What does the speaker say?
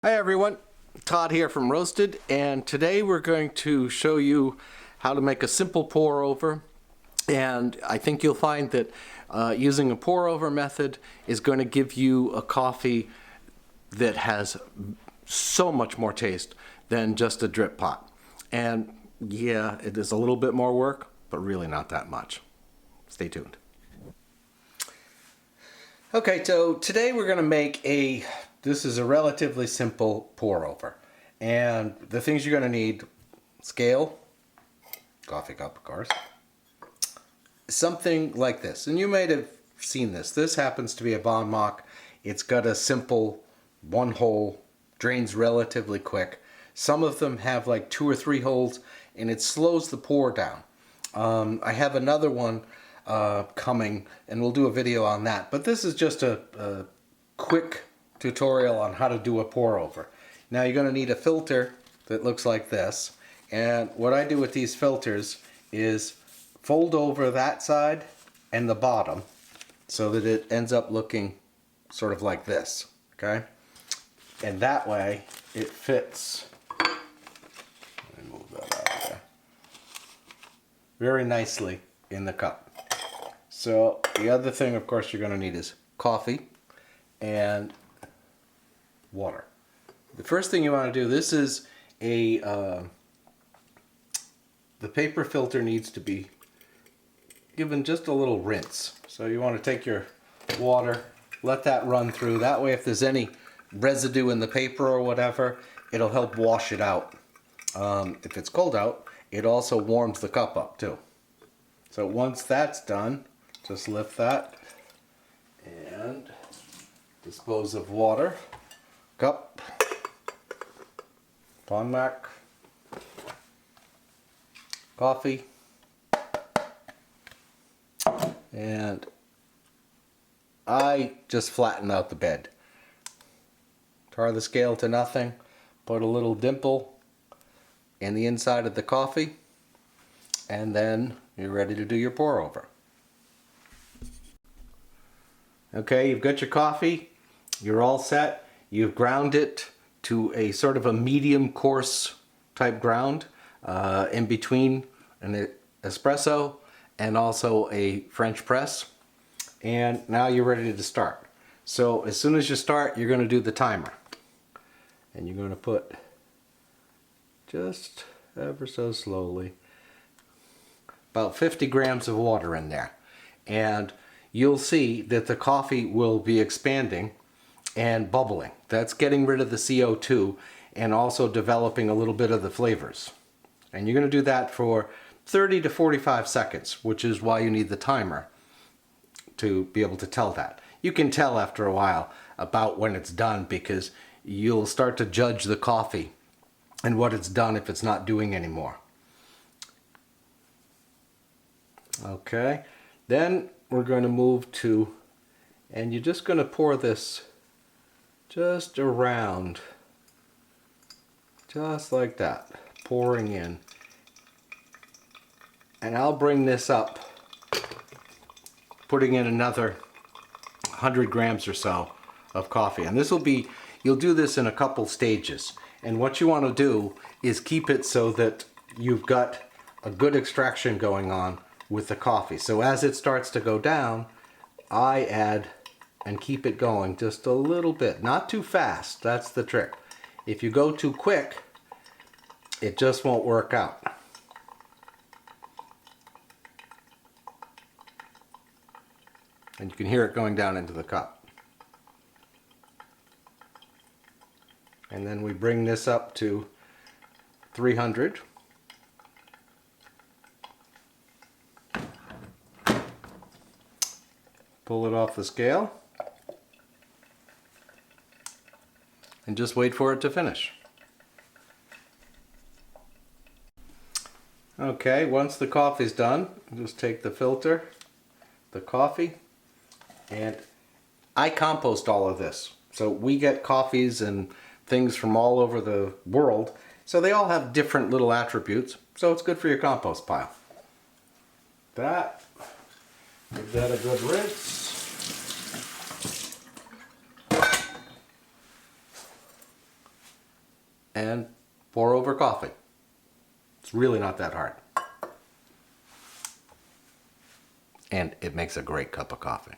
Hi everyone, Todd here from Roasted, and today we're going to show you how to make a simple pour over. And I think you'll find that using a pour over method is going to give you a coffee that has so much more taste than just a drip pot. And yeah, it is a little bit more work, but really not that much. Stay tuned. Okay, so today we're going to make this is a relatively simple pour over. And the things you're going to need: scale, coffee cup of course, something like this. And you might have seen this. This happens to be a Bon Mach. It's got a simple one hole, drains relatively quick. Some of them have like 2 or 3 holes and it slows the pour down. I have another one coming and we'll do a video on that. But this is just a quick tutorial on how to do a pour over. Now you're going to need a filter that looks like this, and what I do with these filters is fold over that side and the bottom so that it ends up looking sort of like this, okay? And that way it fits, let me move that out of there, very nicely in the cup. So the other thing of course you're going to need is coffee and water. The first thing you want to do, this is the paper filter needs to be given just a little rinse. So you want to take your water, let that run through. That way if there's any residue in the paper or whatever, it'll help wash it out. If it's cold out, it also warms the cup up too. So once that's done, just lift that and dispose of water. Cup, Bon Mach, coffee, and I just flatten out the bed. Tar the scale to nothing, put a little dimple in the inside of the coffee, and then you're ready to do your pour over. Okay, you've got your coffee, you're all set. You've ground it to a sort of a medium coarse type ground in between an espresso and also a French press. And now you're ready to start. So as soon as you start, you're going to do the timer. And you're going to put just ever so slowly about 50 grams of water in there. And you'll see that the coffee will be expanding and bubbling. That's getting rid of the CO2 and also developing a little bit of the flavors. And you're going to do that for 30 to 45 seconds, which is why you need the timer to be able to tell that. You can tell after a while about when it's done because you'll start to judge the coffee and what it's done if it's not doing anymore. Okay, then we're going to move to, and you're just going to pour this just around, just like that, pouring in. And I'll bring this up, putting in another 100 grams or so of coffee. And this will be, you'll do this in a couple stages. And what you want to do is keep it so that you've got a good extraction going on with the coffee. So as it starts to go down, I add and keep it going just a little bit, not too fast. That's the trick. If you go too quick, it just won't work out. And you can hear it going down into the cup. And then we bring this up to 300. Pull it off the scale. And just wait for it to finish. Okay, once the coffee's done, just take the filter, the coffee, and I compost all of this. So we get coffees and things from all over the world, so they all have different little attributes, so it's good for your compost pile. Give that a good rinse. and pour over coffee. It's really not that hard. And it makes a great cup of coffee.